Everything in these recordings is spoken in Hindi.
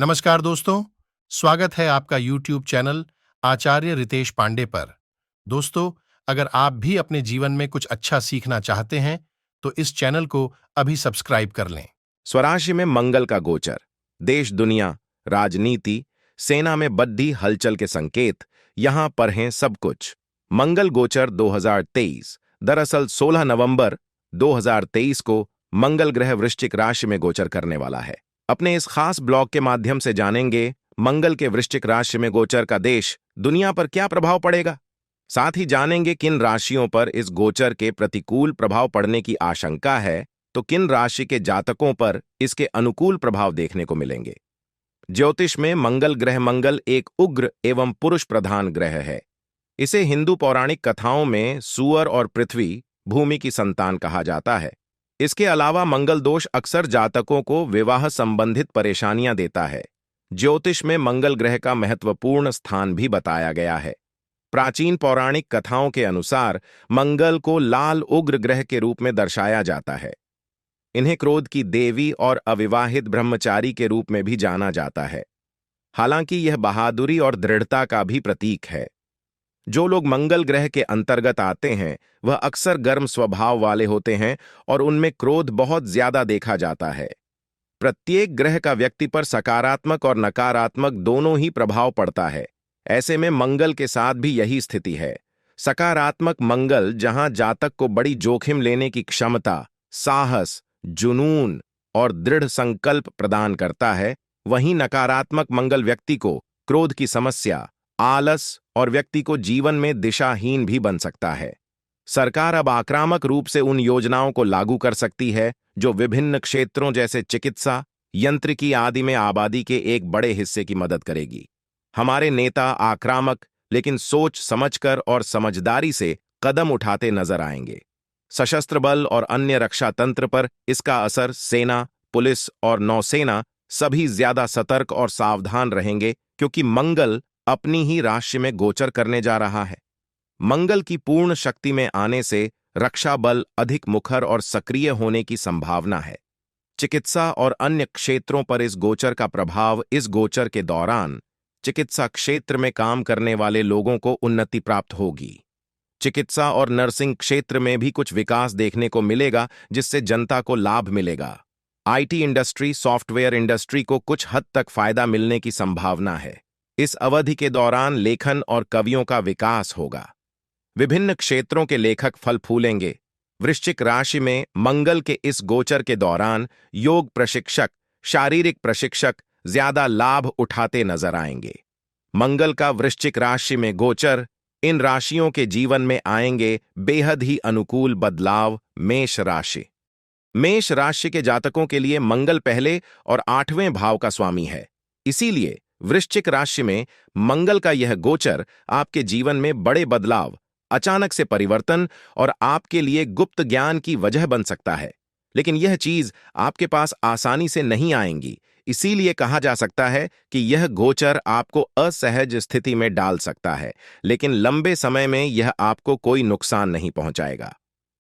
नमस्कार दोस्तों, स्वागत है आपका YouTube चैनल आचार्य रितेश पांडे पर। दोस्तों, अगर आप भी अपने जीवन में कुछ अच्छा सीखना चाहते हैं, तो इस चैनल को अभी सब्सक्राइब कर लें। स्वराशि में मंगल का गोचर देश दुनिया राजनीति सेना में बद्धी हलचल के संकेत यहां पर हैं सब कुछ। मंगल गोचर 2023 दरअसल 16 नवंबर 2023 को मंगल ग्रह वृश्चिक राशि में गोचर करने वाला है। अपने इस खास ब्लॉग के माध्यम से जानेंगे मंगल के वृश्चिक राशि में गोचर का देश दुनिया पर क्या प्रभाव पड़ेगा। साथ ही जानेंगे किन राशियों पर इस गोचर के प्रतिकूल प्रभाव पड़ने की आशंका है, तो किन राशि के जातकों पर इसके अनुकूल प्रभाव देखने को मिलेंगे। ज्योतिष में मंगल ग्रह मंगल एक उग्र एवं पुरुष प्रधान ग्रह है। इसे हिंदू पौराणिक कथाओं में सूअर और पृथ्वी भूमि की संतान कहा जाता है। इसके अलावा मंगल दोष अक्सर जातकों को विवाह संबंधित परेशानियां देता है। ज्योतिष में मंगल ग्रह का महत्वपूर्ण स्थान भी बताया गया है। प्राचीन पौराणिक कथाओं के अनुसार मंगल को लाल उग्र ग्रह के रूप में दर्शाया जाता है। इन्हें क्रोध की देवी और अविवाहित ब्रह्मचारी के रूप में भी जाना जाता है। हालांकि यह बहादुरी और दृढ़ता का भी प्रतीक है। जो लोग मंगल ग्रह के अंतर्गत आते हैं वह अक्सर गर्म स्वभाव वाले होते हैं और उनमें क्रोध बहुत ज्यादा देखा जाता है। प्रत्येक ग्रह का व्यक्ति पर सकारात्मक और नकारात्मक दोनों ही प्रभाव पड़ता है। ऐसे में मंगल के साथ भी यही स्थिति है। सकारात्मक मंगल जहां जातक को बड़ी जोखिम लेने की क्षमता, साहस, जुनून और दृढ़ संकल्प प्रदान करता है, वहीं नकारात्मक मंगल व्यक्ति को क्रोध की समस्या, आलस और व्यक्ति को जीवन में दिशाहीन भी बन सकता है। सरकार अब आक्रामक रूप से उन योजनाओं को लागू कर सकती है जो विभिन्न क्षेत्रों जैसे चिकित्सा, यंत्रिकी आदि में आबादी के एक बड़े हिस्से की मदद करेगी। हमारे नेता आक्रामक लेकिन सोच समझकर और समझदारी से कदम उठाते नजर आएंगे। सशस्त्र बल और अन्य रक्षा तंत्र पर इसका असर सेना, पुलिस और नौसेना सभी ज्यादा सतर्क और सावधान रहेंगे, क्योंकि मंगल अपनी ही राशि में गोचर करने जा रहा है। मंगल की पूर्ण शक्ति में आने से रक्षा बल अधिक मुखर और सक्रिय होने की संभावना है। चिकित्सा और अन्य क्षेत्रों पर इस गोचर का प्रभाव इस गोचर के दौरान चिकित्सा क्षेत्र में काम करने वाले लोगों को उन्नति प्राप्त होगी। चिकित्सा और नर्सिंग क्षेत्र में भी कुछ विकास देखने को मिलेगा, जिससे जनता को लाभ मिलेगा। आईटी इंडस्ट्री, सॉफ्टवेयर इंडस्ट्री को कुछ हद तक फायदा मिलने की संभावना है। इस अवधि के दौरान लेखन और कवियों का विकास होगा। विभिन्न क्षेत्रों के लेखक फल फूलेंगे। वृश्चिक राशि में मंगल के इस गोचर के दौरान योग प्रशिक्षक, शारीरिक प्रशिक्षक ज्यादा लाभ उठाते नजर आएंगे। मंगल का वृश्चिक राशि में गोचर इन राशियों के जीवन में आएंगे बेहद ही अनुकूल बदलाव। मेष राशि के जातकों के लिए मंगल पहले और 8वें भाव का स्वामी है। इसीलिए वृश्चिक राशि में मंगल का यह गोचर आपके जीवन में बड़े बदलाव, अचानक से परिवर्तन और आपके लिए गुप्त ज्ञान की वजह बन सकता है। लेकिन यह चीज आपके पास आसानी से नहीं आएंगी। इसीलिए कहा जा सकता है कि यह गोचर आपको असहज स्थिति में डाल सकता है, लेकिन लंबे समय में यह आपको कोई नुकसान नहीं पहुंचाएगा।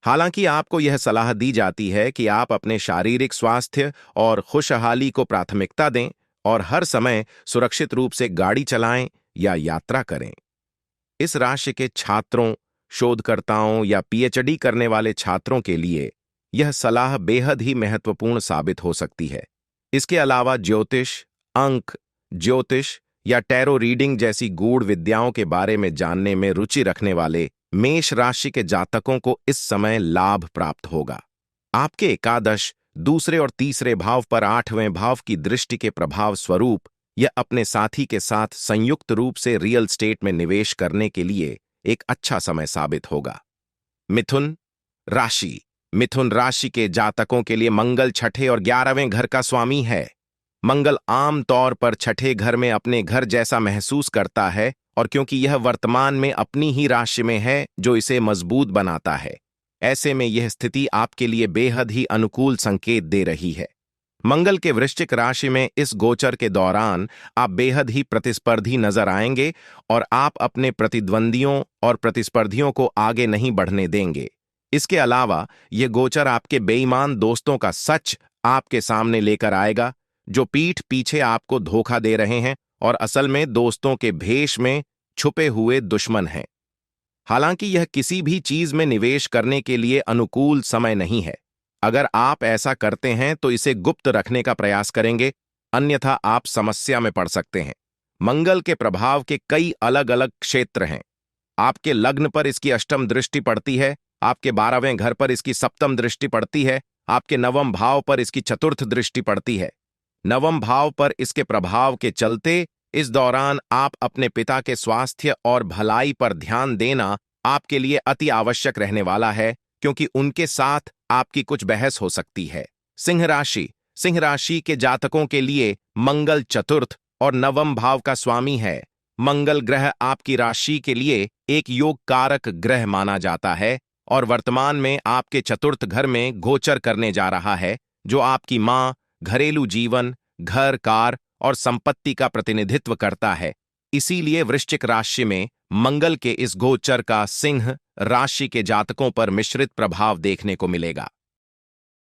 हालांकि आपको यह सलाह दी जाती है कि आप अपने शारीरिक स्वास्थ्य और खुशहाली को प्राथमिकता दें और हर समय सुरक्षित रूप से गाड़ी चलाएं या यात्रा करें। इस राशि के छात्रों, शोधकर्ताओं या पीएचडी करने वाले छात्रों के लिए यह सलाह बेहद ही महत्वपूर्ण साबित हो सकती है। इसके अलावा ज्योतिष, अंक ज्योतिष या टैरो रीडिंग जैसी गूढ़ विद्याओं के बारे में जानने में रुचि रखने वाले मेष राशि के जातकों को इस समय लाभ प्राप्त होगा। आपके एकादश, दूसरे और तीसरे भाव पर 8वें भाव की दृष्टि के प्रभाव स्वरूप यह अपने साथी के साथ संयुक्त रूप से रियल स्टेट में निवेश करने के लिए एक अच्छा समय साबित होगा। मिथुन राशि के जातकों के लिए मंगल छठे और 11वें घर का स्वामी है। मंगल आम तौर पर छठे घर में अपने घर जैसा महसूस करता है, और क्योंकि यह वर्तमान में अपनी ही राशि में है जो इसे मजबूत बनाता है, ऐसे में यह स्थिति आपके लिए बेहद ही अनुकूल संकेत दे रही है। मंगल के वृश्चिक राशि में इस गोचर के दौरान आप बेहद ही प्रतिस्पर्धी नजर आएंगे और आप अपने प्रतिद्वंदियों और प्रतिस्पर्धियों को आगे नहीं बढ़ने देंगे। इसके अलावा यह गोचर आपके बेईमान दोस्तों का सच आपके सामने लेकर आएगा, जो पीठ पीछे आपको धोखा दे रहे हैं और असल में दोस्तों के भेष में छुपे हुए दुश्मन हैं। हालांकि यह किसी भी चीज में निवेश करने के लिए अनुकूल समय नहीं है। अगर आप ऐसा करते हैं तो इसे गुप्त रखने का प्रयास करेंगे, अन्यथा आप समस्या में पड़ सकते हैं। मंगल के प्रभाव के कई अलग अलग क्षेत्र हैं। आपके लग्न पर इसकी अष्टम दृष्टि पड़ती है, आपके 12वें घर पर इसकी सप्तम दृष्टि पड़ती है, आपके नवम भाव पर इसकी चतुर्थ दृष्टि पड़ती है। नवम भाव पर इसके प्रभाव के चलते इस दौरान आप अपने पिता के स्वास्थ्य और भलाई पर ध्यान देना आपके लिए अति आवश्यक रहने वाला है, क्योंकि उनके साथ आपकी कुछ बहस हो सकती है। सिंह राशि के जातकों के लिए मंगल चतुर्थ और नवम भाव का स्वामी है। मंगल ग्रह आपकी राशि के लिए एक योग कारक ग्रह माना जाता है और वर्तमान में आपके चतुर्थ घर में गोचर करने जा रहा है, जो आपकी मां, घरेलू जीवन, घर, कार और संपत्ति का प्रतिनिधित्व करता है। इसीलिए वृश्चिक राशि में मंगल के इस गोचर का सिंह राशि के जातकों पर मिश्रित प्रभाव देखने को मिलेगा।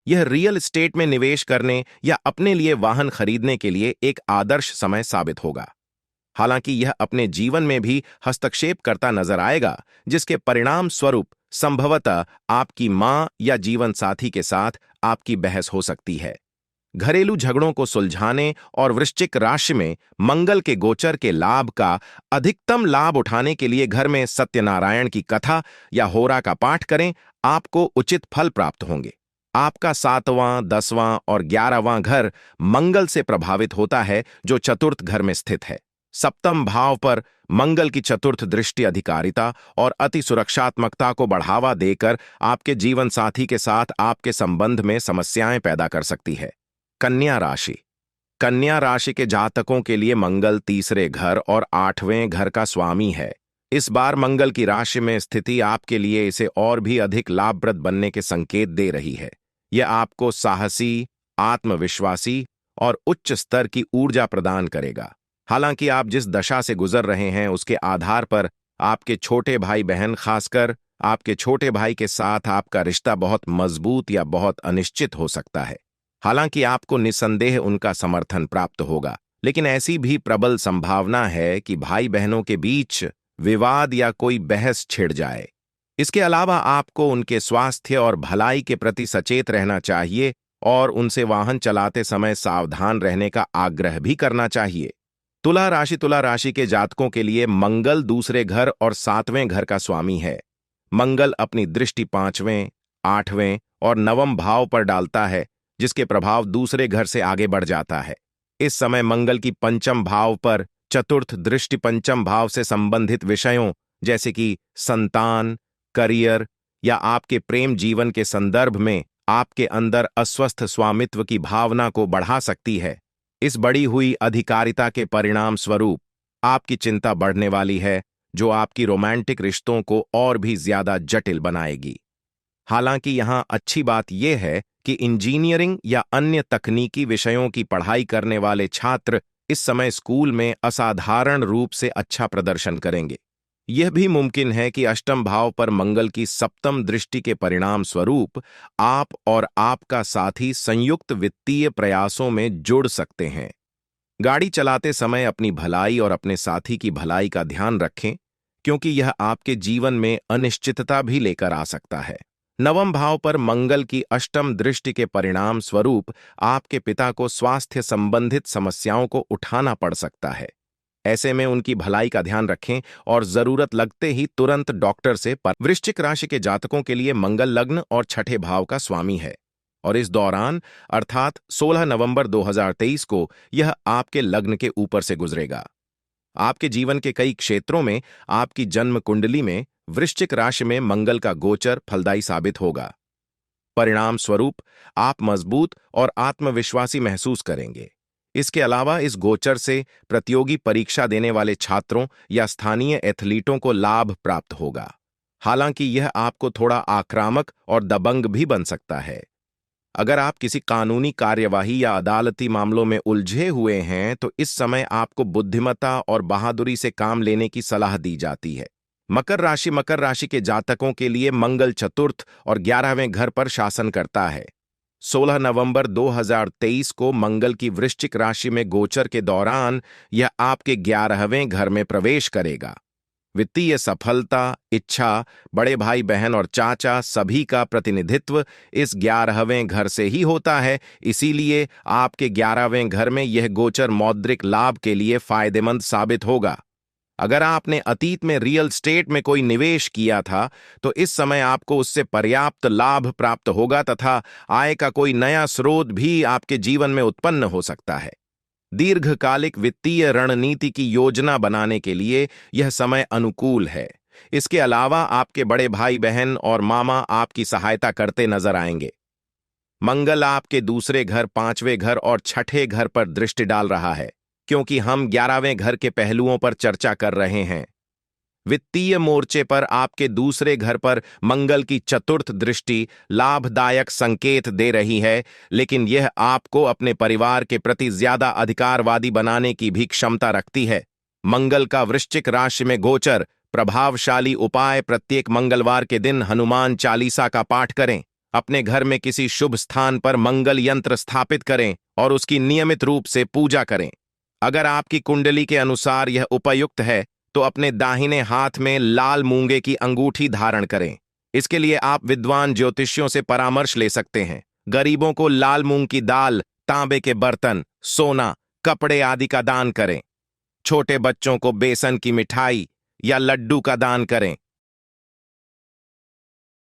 यह रियल एस्टेट में निवेश करने या अपने लिए वाहन खरीदने के लिए एक आदर्श समय साबित होगा। हालांकि यह अपने जीवन में भी हस्तक्षेप करता नजर आएगा, जिसके परिणाम स्वरूप संभवतः आपकी मां या जीवन साथी के साथ आपकी बहस हो सकती है। घरेलू झगड़ों को सुलझाने और वृश्चिक राशि में मंगल के गोचर के लाभ का अधिकतम लाभ उठाने के लिए घर में सत्यनारायण की कथा या होरा का पाठ करें, आपको उचित फल प्राप्त होंगे। आपका 7वां, 10वां और 11वां घर मंगल से प्रभावित होता है, जो चतुर्थ घर में स्थित है। सप्तम भाव पर मंगल की चतुर्थ दृष्टि अधिकारिता और अति सुरक्षात्मकता को बढ़ावा देकर आपके जीवन साथी के साथ आपके संबंध में समस्याएं पैदा कर सकती है। कन्या राशि के जातकों के लिए मंगल तीसरे घर और 8वें घर का स्वामी है। इस बार मंगल की राशि में स्थिति आपके लिए इसे और भी अधिक लाभप्रद बनने के संकेत दे रही है। यह आपको साहसी, आत्मविश्वासी और उच्च स्तर की ऊर्जा प्रदान करेगा। हालांकि आप जिस दशा से गुजर रहे हैं उसके आधार पर आपके छोटे भाई बहन, खासकर आपके छोटे भाई के साथ आपका रिश्ता बहुत मजबूत या बहुत अनिश्चित हो सकता है। हालांकि आपको निसंदेह उनका समर्थन प्राप्त होगा, लेकिन ऐसी भी प्रबल संभावना है कि भाई बहनों के बीच विवाद या कोई बहस छिड़ जाए। इसके अलावा आपको उनके स्वास्थ्य और भलाई के प्रति सचेत रहना चाहिए और उनसे वाहन चलाते समय सावधान रहने का आग्रह भी करना चाहिए। तुला राशि के जातकों के लिए मंगल दूसरे घर और 7वें घर का स्वामी है। मंगल अपनी दृष्टि 5वें, 8वें और 9वें भाव पर डालता है, जिसके प्रभाव दूसरे घर से आगे बढ़ जाता है। इस समय मंगल की पंचम भाव पर चतुर्थ दृष्टि पंचम भाव से संबंधित विषयों जैसे कि संतान, करियर या आपके प्रेम जीवन के संदर्भ में आपके अंदर अस्वस्थ स्वामित्व की भावना को बढ़ा सकती है। इस बढ़ी हुई अधिकारिता के परिणाम स्वरूप आपकी चिंता बढ़ने वाली है, जो आपकी रोमांटिक रिश्तों को और भी ज्यादा जटिल बनाएगी। हालांकि यहां अच्छी बात यह है कि इंजीनियरिंग या अन्य तकनीकी विषयों की पढ़ाई करने वाले छात्र इस समय स्कूल में असाधारण रूप से अच्छा प्रदर्शन करेंगे। यह भी मुमकिन है कि अष्टम भाव पर मंगल की सप्तम दृष्टि के परिणाम स्वरूप आप और आपका साथी संयुक्त वित्तीय प्रयासों में जुड़ सकते हैं। गाड़ी चलाते समय अपनी भलाई और अपने साथी की भलाई का ध्यान रखें, क्योंकि यह आपके जीवन में अनिश्चितता भी लेकर आ सकता है। नवम भाव पर मंगल की अष्टम दृष्टि के परिणाम स्वरूप आपके पिता को स्वास्थ्य संबंधित समस्याओं को उठाना पड़ सकता है। ऐसे में उनकी भलाई का ध्यान रखें और जरूरत लगते ही तुरंत डॉक्टर से वृश्चिक राशि के जातकों के लिए मंगल लग्न और 6ठे भाव का स्वामी है और इस दौरान अर्थात 16 नवंबर 2023 को यह आपके लग्न के ऊपर से गुजरेगा। आपके जीवन के कई क्षेत्रों में आपकी जन्म कुंडली में वृश्चिक राशि में मंगल का गोचर फलदायी साबित होगा। परिणाम स्वरूप आप मजबूत और आत्मविश्वासी महसूस करेंगे। इसके अलावा इस गोचर से प्रतियोगी परीक्षा देने वाले छात्रों या स्थानीय एथलीटों को लाभ प्राप्त होगा। हालांकि यह आपको थोड़ा आक्रामक और दबंग भी बन सकता है। अगर आप किसी कानूनी कार्यवाही या अदालती मामलों में उलझे हुए हैं तो इस समय आपको बुद्धिमत्ता और बहादुरी से काम लेने की सलाह दी जाती है। मकर राशि के जातकों के लिए मंगल चतुर्थ और 11वें घर पर शासन करता है। 16 नवंबर 2023 को मंगल की वृश्चिक राशि में गोचर के दौरान यह आपके 11वें घर में प्रवेश करेगा। वित्तीय सफलता, इच्छा, बड़े भाई बहन और चाचा सभी का प्रतिनिधित्व इस 11वें घर से ही होता है। इसीलिए आपके 11वें घर में यह गोचर मौद्रिक लाभ के लिए फायदेमंद साबित होगा। अगर आपने अतीत में रियल स्टेट में कोई निवेश किया था तो इस समय आपको उससे पर्याप्त लाभ प्राप्त होगा तथा आय का कोई नया स्रोत भी आपके जीवन में उत्पन्न हो सकता है। दीर्घकालिक वित्तीय रणनीति की योजना बनाने के लिए यह समय अनुकूल है। इसके अलावा आपके बड़े भाई बहन और मामा आपकी सहायता करते नजर आएंगे। मंगल आपके दूसरे घर, 5वें घर और 6ठे घर पर दृष्टि डाल रहा है। क्योंकि हम 11वें घर के पहलुओं पर चर्चा कर रहे हैं, वित्तीय मोर्चे पर आपके दूसरे घर पर मंगल की चतुर्थ दृष्टि लाभदायक संकेत दे रही है, लेकिन यह आपको अपने परिवार के प्रति ज्यादा अधिकारवादी बनाने की भी क्षमता रखती है। मंगल का वृश्चिक राशि में गोचर, प्रभावशाली उपाय, प्रत्येक मंगलवार के दिन हनुमान चालीसा का पाठ करें। अपने घर में किसी शुभ स्थान पर मंगल यंत्र स्थापित करें और उसकी नियमित रूप से पूजा करें। अगर आपकी कुंडली के अनुसार यह उपयुक्त है तो अपने दाहिने हाथ में लाल मूंगे की अंगूठी धारण करें। इसके लिए आप विद्वान ज्योतिषियों से परामर्श ले सकते हैं। गरीबों को लाल मूंग की दाल, तांबे के बर्तन, सोना, कपड़े आदि का दान करें। छोटे बच्चों को बेसन की मिठाई या लड्डू का दान करें।